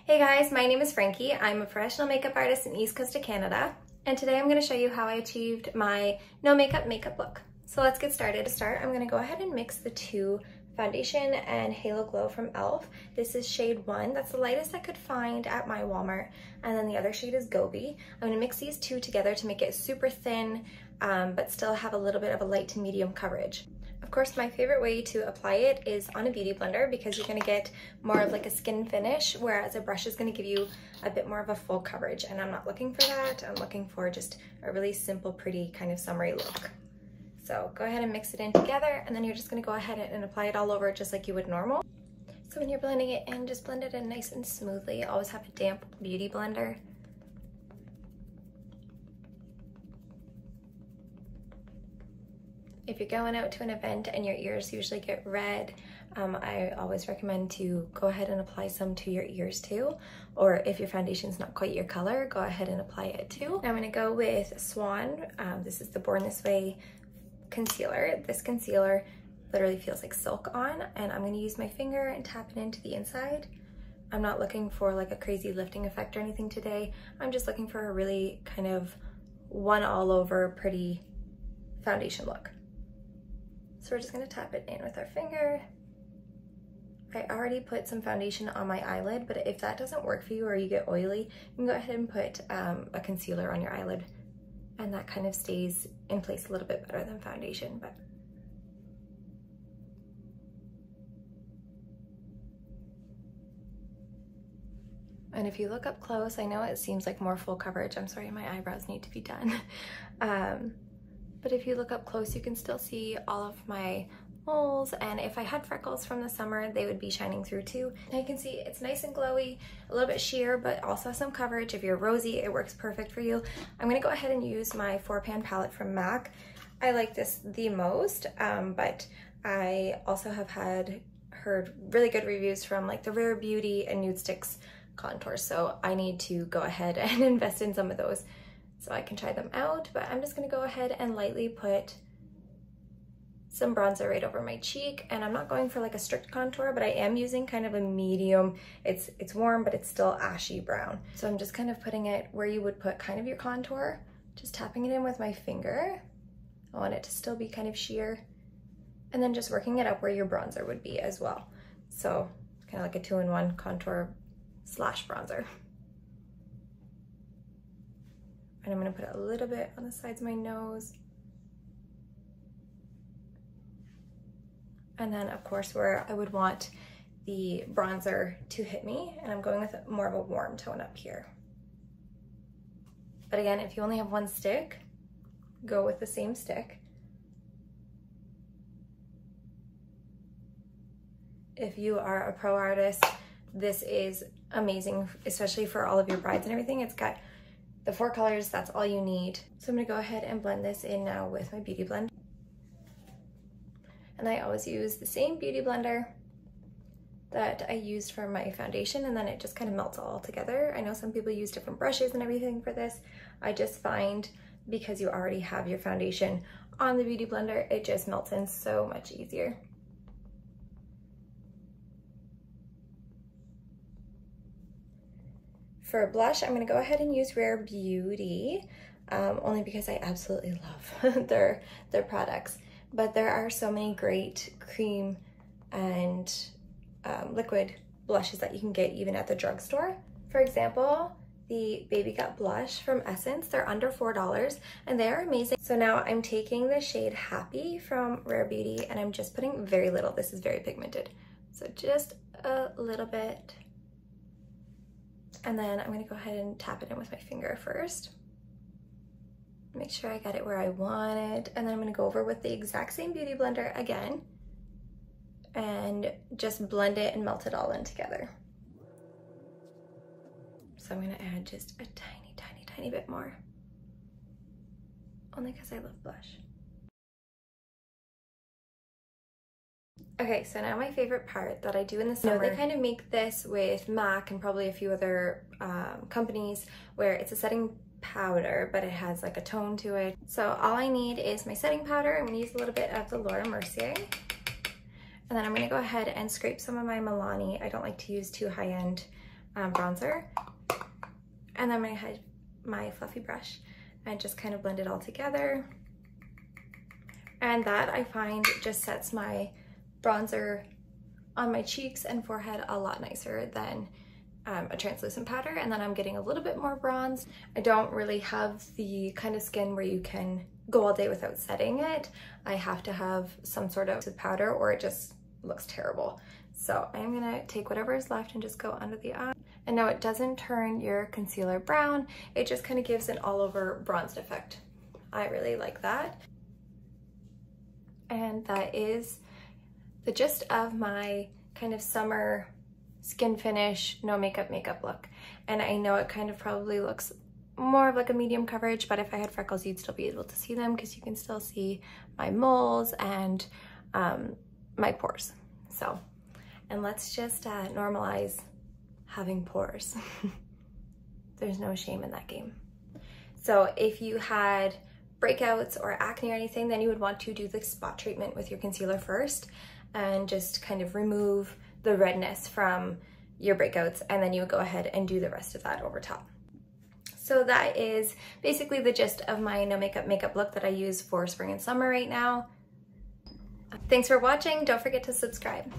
Hey guys, my name is Frankie. I'm a professional makeup artist in East Coast of Canada, and today I'm going to show you how I achieved my no makeup look. So let's get started. To start, I'm going to go ahead and mix the two foundation and Halo Glow from e.l.f. This is shade 1. That's the lightest I could find at my Walmart, and then the other shade is Gobi. I'm going to mix these two together to make it super thin, but still have a little bit of a light to medium coverage. Of course, my favorite way to apply it is on a beauty blender because you're going to get more of like a skin finish, whereas a brush is going to give you a bit more of a full coverage, and I'm not looking for that. I'm looking for just a really simple, pretty kind of summery look. So go ahead and mix it in together, and then you're just going to go ahead and apply it all over just like you would normal. So when you're blending it in, just blend it in nice and smoothly. Always have a damp beauty blender. If you're going out to an event and your ears usually get red, I always recommend to go ahead and apply some to your ears too. Or if your foundation's not quite your color, go ahead and apply it too. Now I'm gonna go with Swan. This is the Born This Way concealer. This concealer literally feels like silk on, and I'm gonna use my finger and tap it into the inside. I'm not looking for like a crazy lifting effect or anything today. I'm just looking for a really kind of one all over pretty foundation look. So we're just gonna tap it in with our finger. I already put some foundation on my eyelid, but if that doesn't work for you or you get oily, you can go ahead and put a concealer on your eyelid, and that kind of stays in place a little bit better than foundation. But and if you look up close, I know it seems like more full coverage. I'm sorry, my eyebrows need to be done. But if you look up close, you can still see all of my moles, and if I had freckles from the summer, they would be shining through too. Now you can see it's nice and glowy, a little bit sheer, but also some coverage. If you're rosy, it works perfect for you. I'm gonna go ahead and use my 4-pan palette from MAC. I like this the most, but I also have heard really good reviews from like the Rare Beauty and Nude Sticks contours, so I need to go ahead and invest in some of those so I can try them out. But I'm just gonna go ahead and lightly put some bronzer right over my cheek, and I'm not going for like a strict contour, but I am using kind of a medium. It's warm, but it's still ashy brown. So I'm just kind of putting it where you would put kind of your contour, just tapping it in with my finger. I want it to still be kind of sheer, and then just working it up where your bronzer would be as well. So it's kind of like a 2-in-1 contour slash bronzer. And I'm gonna put a little bit on the sides of my nose. And then of course where I would want the bronzer to hit me, and I'm going with more of a warm tone up here. But again, if you only have one stick, go with the same stick. If you are a pro artist, this is amazing, especially for all of your brides and everything. It's got the 4 colors, that's all you need. So I'm gonna go ahead and blend this in now with my beauty blender. And I always use the same beauty blender that I used for my foundation, and then it just kind of melts all together. I know some people use different brushes and everything for this. I just find because you already have your foundation on the beauty blender, it just melts in so much easier. For blush, I'm gonna go ahead and use Rare Beauty, only because I absolutely love their products. But there are so many great cream and liquid blushes that you can get even at the drugstore. For example, the Baby Got Blush from Essence, they're under $4 and they are amazing. So now I'm taking the shade Happy from Rare Beauty, and I'm just putting very little. This is very pigmented. So just a little bit. And then I'm gonna go ahead and tap it in with my finger first. Make sure I got it where I want it. And then I'm gonna go over with the exact same beauty blender again and just blend it and melt it all in together. So I'm gonna add just a tiny, tiny, tiny bit more, only because I love blush. Okay, so now my favorite part that I do in the summer, they kind of make this with MAC and probably a few other companies, where it's a setting powder, but it has like a tone to it. So all I need is my setting powder. I'm gonna use a little bit of the Laura Mercier. And then I'm gonna go ahead and scrape some of my Milani. I don't like to use too high-end bronzer. And then I'm gonna have my fluffy brush and just kind of blend it all together. And that, I find, just sets my bronzer on my cheeks and forehead a lot nicer than a translucent powder. And then I'm getting a little bit more bronze. I don't really have the kind of skin where you can go all day without setting it. I have to have some sort of powder or it just looks terrible. So I'm gonna take whatever is left and just go under the eye. And now it doesn't turn your concealer brown. It just kind of gives an all over bronzed effect. I really like that. And that is the gist of my kind of summer skin finish, no makeup look. And I know it kind of probably looks more of like a medium coverage, but if I had freckles, you'd still be able to see them because you can still see my moles and my pores. So, and let's just normalize having pores. There's no shame in that game. So if you had breakouts or acne or anything, then you would want to do the spot treatment with your concealer first and just kind of remove the redness from your breakouts, and then you would go ahead and do the rest of that over top. So that is basically the gist of my no makeup look that I use for spring and summer right now. Thanks for watching. Don't forget to subscribe.